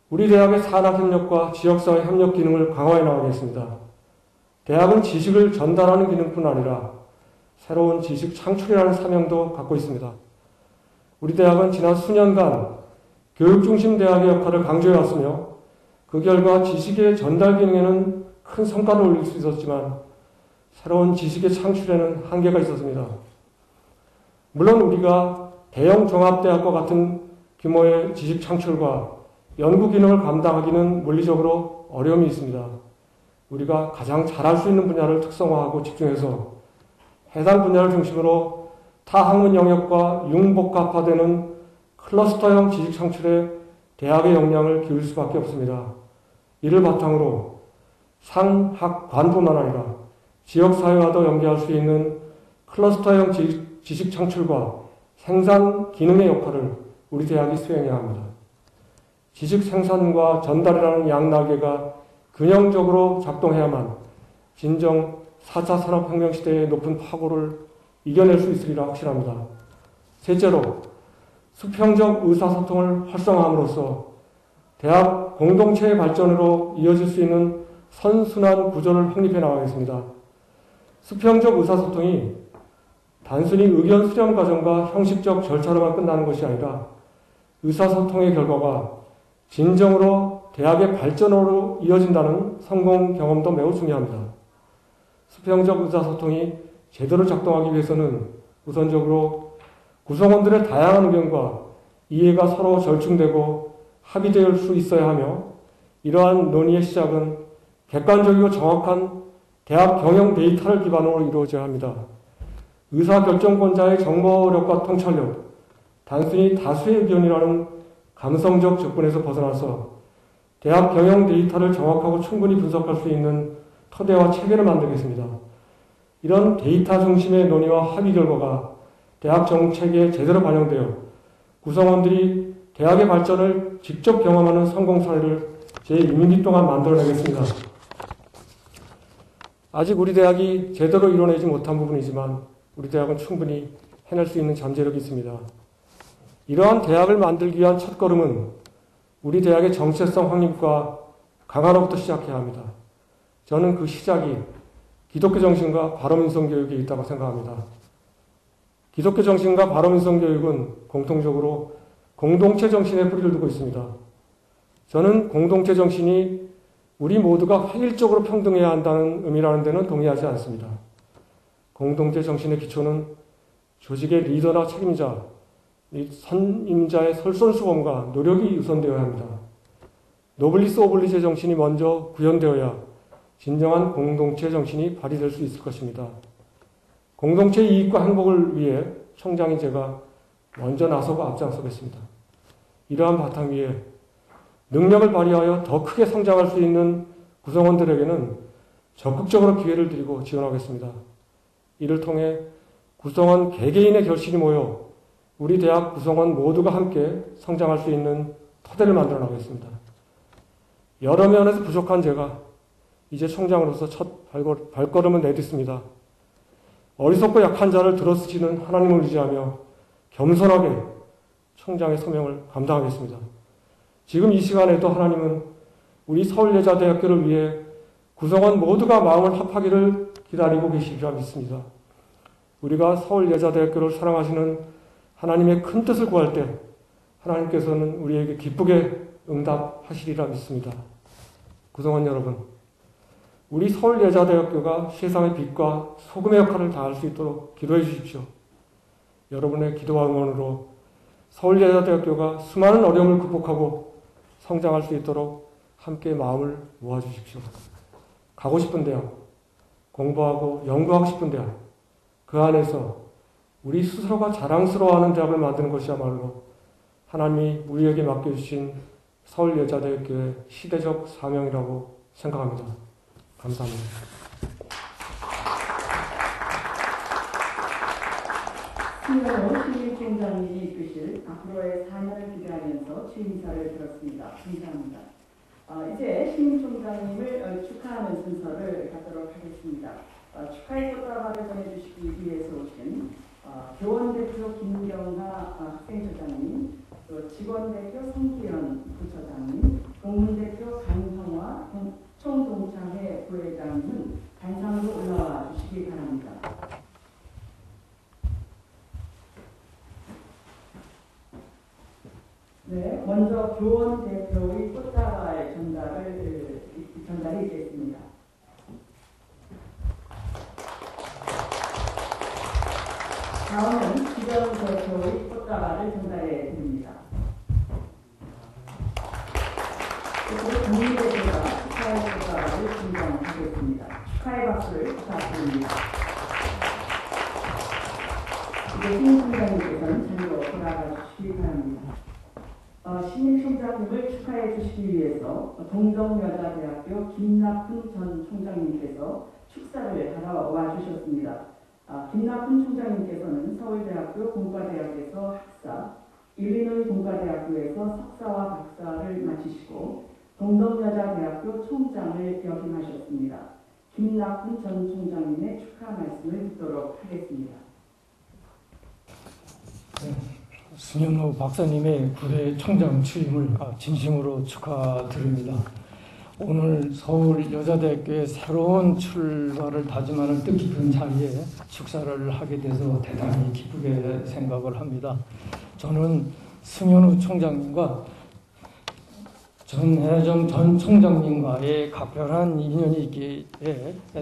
우리 대학의 산학협력과 지역사회 협력 기능을 강화해 나가겠습니다. 대학은 지식을 전달하는 기능뿐 아니라 새로운 지식 창출이라는 사명도 갖고 있습니다. 우리 대학은 지난 수년간 교육중심 대학의 역할을 강조해 왔으며 그 결과 지식의 전달 기능에는 큰 성과를 올릴 수 있었지만 새로운 지식의 창출에는 한계가 있었습니다. 물론 우리가 대형 종합대학과 같은 규모의 지식 창출과 연구 기능을 감당하기는 물리적으로 어려움이 있습니다. 우리가 가장 잘할 수 있는 분야를 특성화하고 집중해서 해당 분야를 중심으로 타학문 영역과 융복합화되는 클러스터형 지식 창출에 대학의 역량을 기울일 수밖에 없습니다. 이를 바탕으로 상학관뿐만 아니라 지역사회와도 연계할 수 있는 클러스터형 지식 창출과 생산 기능의 역할을 우리 대학이 수행해야 합니다. 지식 생산과 전달이라는 양날개가 균형적으로 작동해야만 진정 4차 산업혁명 시대의 높은 파고를 이겨낼 수 있으리라 확신합니다. 셋째로, 수평적 의사소통을 활성화함으로써 대학 공동체의 발전으로 이어질 수 있는 선순환 구조를 확립해 나가겠습니다. 수평적 의사소통이 단순히 의견 수렴 과정과 형식적 절차로만 끝나는 것이 아니라 의사소통의 결과가 진정으로 대학의 발전으로 이어진다는 성공 경험도 매우 중요합니다. 수평적 의사소통이 제대로 작동하기 위해서는 우선적으로 구성원들의 다양한 의견과 이해가 서로 절충되고 합의될 수 있어야 하며, 이러한 논의의 시작은 객관적이고 정확한 대학 경영 데이터를 기반으로 이루어져야 합니다. 의사결정권자의 정보력과 통찰력, 단순히 다수의 의견이라는 감성적 접근에서 벗어나서 대학 경영 데이터를 정확하고 충분히 분석할 수 있는 토대와 체계를 만들겠습니다. 이런 데이터 중심의 논의와 합의 결과가 대학 정책에 제대로 반영되어 구성원들이 대학의 발전을 직접 경험하는 성공 사례를 제2분기 동안 만들어내겠습니다. 아직 우리 대학이 제대로 이뤄내지 못한 부분이지만 우리 대학은 충분히 해낼 수 있는 잠재력이 있습니다. 이러한 대학을 만들기 위한 첫걸음은 우리 대학의 정체성 확립과 강화로부터 시작해야 합니다. 저는 그 시작이 기독교 정신과 바로민성 교육에 있다고 생각합니다. 기독교 정신과 바로민성 교육은 공통적으로 공동체 정신에 뿌리를 두고 있습니다. 저는 공동체 정신이 우리 모두가 획일적으로 평등해야 한다는 의미라는 데는 동의하지 않습니다. 공동체 정신의 기초는 조직의 리더나 책임자, 선임자의 솔선수범과 노력이 우선되어야 합니다. 노블리스 오블리제 정신이 먼저 구현되어야 진정한 공동체 정신이 발휘될 수 있을 것입니다. 공동체 이익과 행복을 위해 총장인 제가 먼저 나서고 앞장서겠습니다. 이러한 바탕 위에 능력을 발휘하여 더 크게 성장할 수 있는 구성원들에게는 적극적으로 기회를 드리고 지원하겠습니다. 이를 통해 구성원 개개인의 결실이 모여 우리 대학 구성원 모두가 함께 성장할 수 있는 토대를 만들어 나가겠습니다. 여러 면에서 부족한 제가 이제 총장으로서 첫 발걸음을 내딛습니다. 어리석고 약한 자를 들어쓰시는 하나님을 의지하며 겸손하게 총장의 소명을 감당하겠습니다. 지금 이 시간에도 하나님은 우리 서울예자대학교를 위해 구성원 모두가 마음을 합하기를 기다리고 계시리라 믿습니다. 우리가 서울예자대학교를 사랑하시는 하나님의 큰 뜻을 구할 때 하나님께서는 우리에게 기쁘게 응답하시리라 믿습니다. 구성원 여러분, 우리 서울예자대학교가 세상의 빛과 소금의 역할을 다할 수 있도록 기도해 주십시오. 여러분의 기도와 응원으로 서울예자대학교가 수많은 어려움을 극복하고 성장할 수 있도록 함께 마음을 모아주십시오. 가고 싶은 대학, 공부하고 연구하고 싶은 대학, 그 안에서 우리 스스로가 자랑스러워하는 대학을 만드는 것이야말로 하나님이 우리에게 맡겨주신 서울예자대학교의 시대적 사명이라고 생각합니다. 감사합니다. 신현호 신일총장님이 이끄실 앞으로의 4년을 기대하면서 취임 인사를 들었습니다. 감사합니다. 이제 신일총장님을 축하하는 순서를 갖도록 하겠습니다. 축하의 꽃다발을 전해주시기 위해서 오신 교원대표 김경하 학생처장님, 또 직원대표 성기현 부처장님, 동문대표 강형화 총동창회 부회장님은 단상으로 올라와 주시기 바랍니다. 네, 먼저 교원 대표의 꽃다발 전달이 있겠습니다. 다음은 기정 대표의 꽃다발을 전달해 드립니다. 그리고 국민대표가 축하의 꽃다발을 축하를 진정하겠습니다. 축하의 박수를 부탁드립니다. 이제 신입총장님께서는 자리로 돌아가 주시기 바랍니다. 신입총장님을 축하해 주시기 위해서 동덕여자대학교 김나훈 전 총장님께서 축사를 하러 와주셨습니다. 김나훈 총장님께서는 서울대학교 공과대학에서 학사, 일리노이 공과대학교에서 석사와 박사를 마치시고 동덕여자대학교 총장을 역임하셨습니다. 김나훈 전 총장님의 축하 말씀을 듣도록 하겠습니다. 승현우 박사님의 부대 총장 취임을 진심으로 축하드립니다. 오늘 서울여자대학교의 새로운 출발을 다짐하는 뜻깊은 자리에 축사를 하게 돼서 대단히 기쁘게 생각을 합니다. 저는 승현우 총장님과 전혜정 전 총장님과의 각별한 인연이 있기에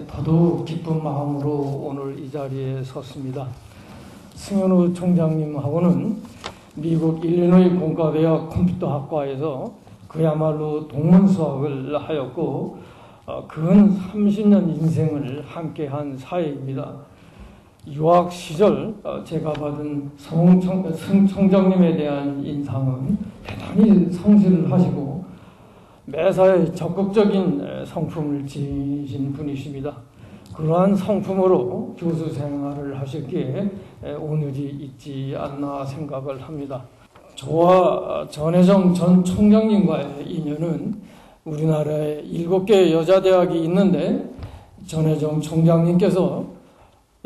더더욱 기쁜 마음으로 오늘 이 자리에 섰습니다. 승현우 총장님하고는 미국 일리노이 공과대학 컴퓨터학과에서 그야말로 동문수학을 하였고 근 30년 인생을 함께한 사이입니다. 유학 시절 제가 받은 성 총장님에 대한 인상은 대단히 성실을 하시고 매사에 적극적인 성품을 지닌 분이십니다. 그러한 성품으로 교수 생활을 하셨기에 오늘이 있지 않나 생각을 합니다. 저와 전혜정 전 총장님과의 인연은 우리나라에 7개 여자대학이 있는데 전혜정 총장님께서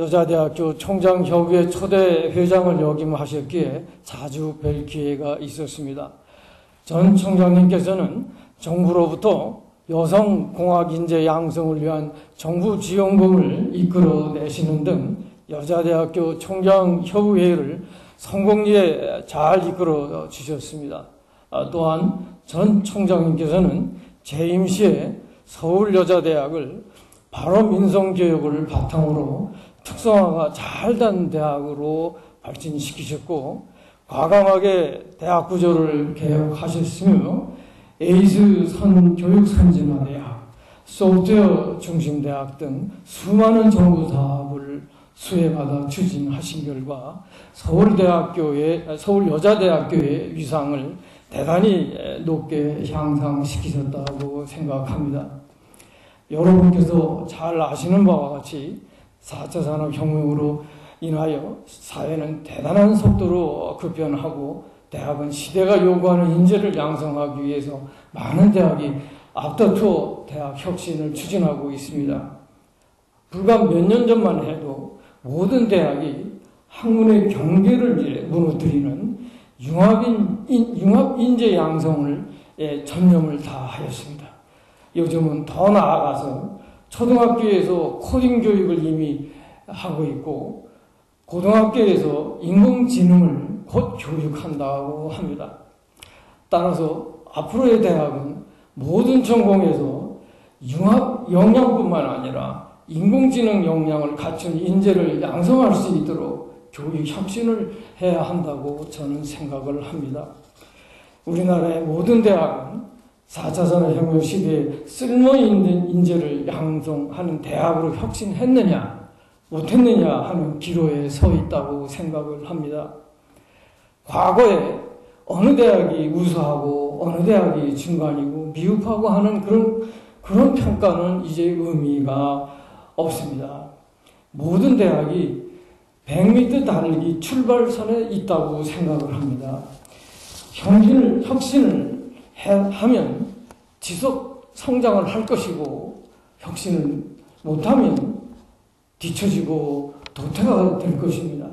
여자대학교 총장협의회 초대 회장을 역임하셨기에 자주 뵐 기회가 있었습니다. 전 총장님께서는 정부로부터 여성공학인재 양성을 위한 정부 지원금을 이끌어내시는 등 여자대학교 총장협의회를 성공리에 잘 이끌어 주셨습니다. 또한 전 총장님께서는 재임 시에 서울여자대학을 바로민성교육을 바탕으로 특성화가 잘 된 대학으로 발전시키셨고 과감하게 대학 구조를 개혁하셨으며 에이즈 교육 선진화대학, 소프트웨어 중심대학 등 수많은 정부 사업을 수혜받아 추진하신 결과 서울여자대학교의 위상을 대단히 높게 향상시키셨다고 생각합니다. 여러분께서 잘 아시는 바와 같이 4차 산업혁명으로 인하여 사회는 대단한 속도로 급변하고 대학은 시대가 요구하는 인재를 양성하기 위해서 많은 대학이 앞다투어 대학 혁신을 추진하고 있습니다. 불과 몇 년 전만 해도 모든 대학이 학문의 경계를 무너뜨리는 융합 인재 양성을 전념을 다하였습니다. 요즘은 더 나아가서 초등학교에서 코딩 교육을 이미 하고 있고 고등학교에서 인공지능을 곧 교육한다고 합니다. 따라서 앞으로의 대학은 모든 전공에서 융합 역량뿐만 아니라 인공지능 역량을 갖춘 인재를 양성할 수 있도록 교육 혁신을 해야 한다고 저는 생각을 합니다. 우리나라의 모든 대학은 4차 산업혁명 시대에 쓸모있는 인재를 양성하는 대학으로 혁신했느냐 못했느냐 하는 기로에 서 있다고 생각을 합니다. 과거에 어느 대학이 우수하고 어느 대학이 중간이고 미흡하고 하는 그런 평가는 이제 의미가 없습니다. 모든 대학이 100m 달리기 출발선에 있다고 생각을 합니다. 혁신을 하면 지속 성장을 할 것이고 혁신을 못하면 뒤처지고 도태가 될 것입니다.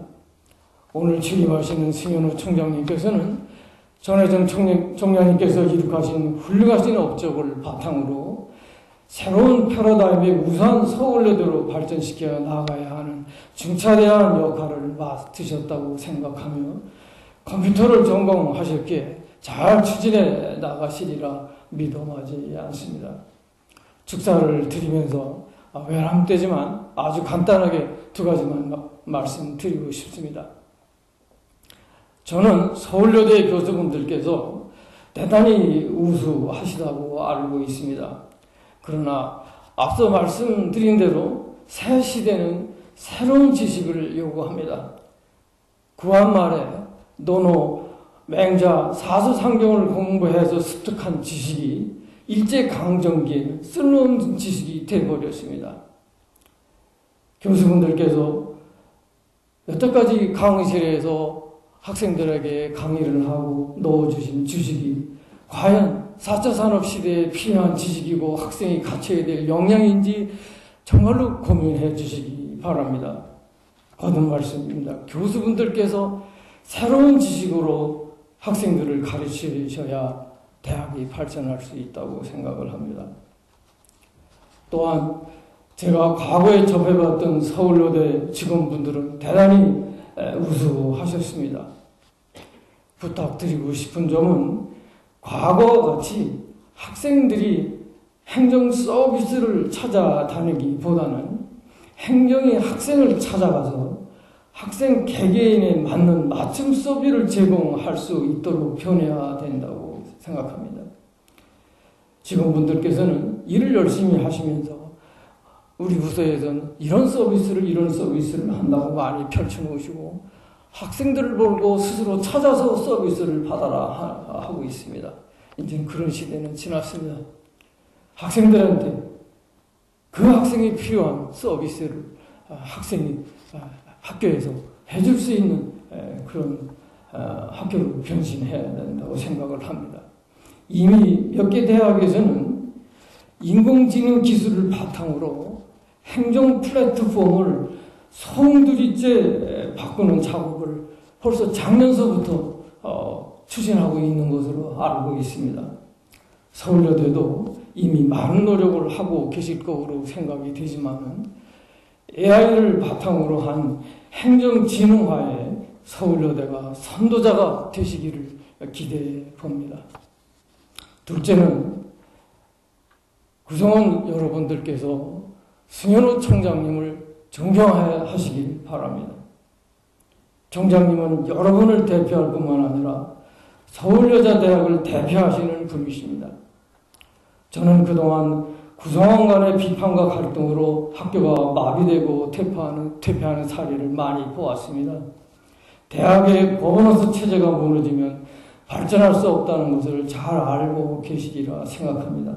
오늘 취임하시는 승현우 총장님께서는 전혜정 총장님께서 이룩하신 훌륭하신 업적을 바탕으로 새로운 패러다임의 우수한 서울여대로 발전시켜 나가야 하는 중차대한 역할을 맡으셨다고 생각하며 컴퓨터를 전공하셨기에 잘 추진해 나가시리라 믿어마지 않습니다. 축사를 드리면서 외람되지만 아주 간단하게 두 가지만 말씀드리고 싶습니다. 저는 서울여대 교수분들께서 대단히 우수하시다고 알고 있습니다. 그러나 앞서 말씀드린 대로 새 시대는 새로운 지식을 요구합니다. 구한말에 논어, 맹자, 사서상경을 공부해서 습득한 지식이 일제강점기에는 쓸모없는 지식이 되어버렸습니다. 교수분들께서 여태까지 강의실에서 학생들에게 강의를 하고 넣어주신 지식이 과연 4차 산업시대에 필요한 지식이고 학생이 갖춰야 될 역량인지 정말로 고민해 주시기 바랍니다. 거듭 말씀입니다. 교수분들께서 새로운 지식으로 학생들을 가르치셔야 대학이 발전할 수 있다고 생각을 합니다. 또한 제가 과거에 접해봤던 서울여대 직원분들은 대단히 우수하셨습니다. 부탁드리고 싶은 점은 과거와 같이 학생들이 행정 서비스를 찾아다니기보다는 행정이 학생을 찾아가서 학생 개개인에 맞는 맞춤 서비스를 제공할 수 있도록 변해야 된다고 생각합니다. 직원분들께서는 일을 열심히 하시면서 우리 부서에서는 이런 서비스를 한다고 많이 펼쳐놓으시고 학생들을 보고 스스로 찾아서 서비스를 받아라 하고 있습니다. 이제는 그런 시대는 지났습니다. 학생들한테 그 학생이 필요한 서비스를 학생이 학교에서 해줄 수 있는 그런 학교로 변신해야 된다고 생각을 합니다. 이미 몇 개 대학에서는 인공지능 기술을 바탕으로 행정 플랫폼을 송두리째 바꾸는 작업을 벌써 작년서부터 추진하고 있는 것으로 알고 있습니다. 서울여대도 이미 많은 노력을 하고 계실 거로 생각이 되지만 AI를 바탕으로 한 행정진흥화에 서울여대가 선도자가 되시기를 기대해 봅니다. 둘째는 구성원 여러분들께서 승현호 총장님을 존경하시길 바랍니다. 총장님은 여러분을 대표할 뿐만 아니라 서울여자대학을 대표하시는 분이십니다. 저는 그동안 구성원 간의 비판과 갈등으로 학교가 마비되고 퇴폐하는 사례를 많이 보았습니다. 대학의 거버넌스 체제가 무너지면 발전할 수 없다는 것을 잘 알고 계시리라 생각합니다.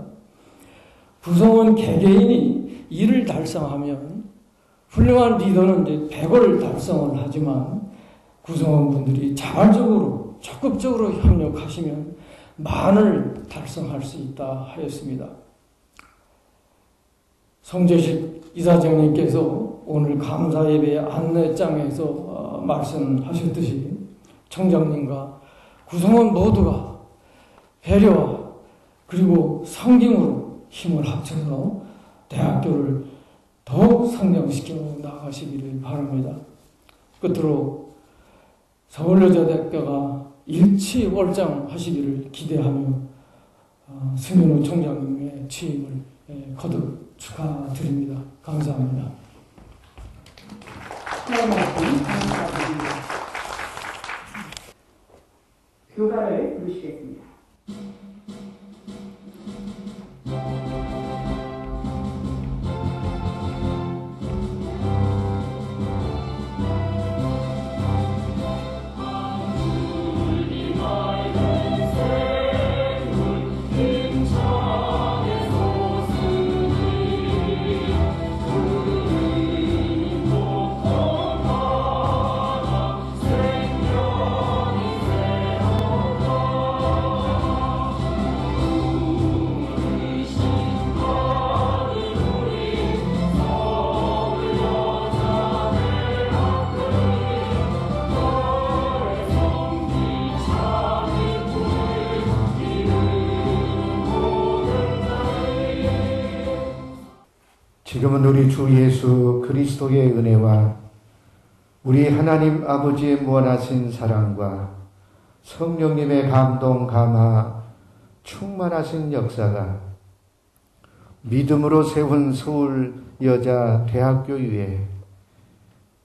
구성원 개개인이 이를 달성하면 훌륭한 리더는 이제 100을 달성을 하지만 구성원분들이 자발적으로 적극적으로 협력하시면 만을 달성할 수 있다 하였습니다. 송재식 이사장님께서 오늘 감사예배 안내장에서 말씀하셨듯이 총장님과 구성원 모두가 배려와 그리고 성김으로 힘을 합쳐서 대학교를 더욱 성장시켜 나가시기를 바랍니다. 끝으로 서울여자대학교가 일치월장하시기를 기대하며 승현호 총장님의 취임을 거듭 축하드립니다. 감사합니다. 감사드립니다. 교가를 부르시겠습니다. 지금은 우리 주 예수 그리스도의 은혜와 우리 하나님 아버지의 무한하신 사랑과 성령님의 감동, 감화, 충만하신 역사가 믿음으로 세운 서울여자대학교 위에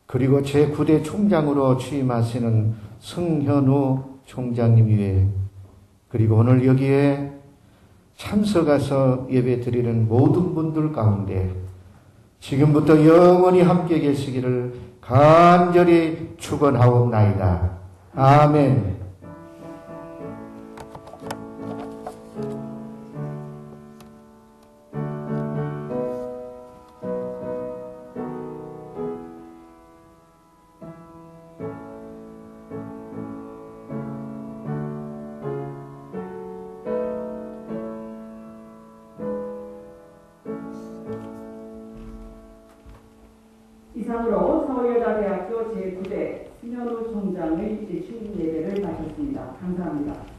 그리고 제9대 총장으로 취임하시는 승현우 총장님 위에 그리고 오늘 여기에 참석해서 예배 드리는 모든 분들 가운데 지금부터 영원히 함께 계시기를 간절히 축원하옵나이다. 아멘. 이상으로 서울여자대학교 제9대 승현우 총장의 취임 예배를 마쳤습니다. 감사합니다.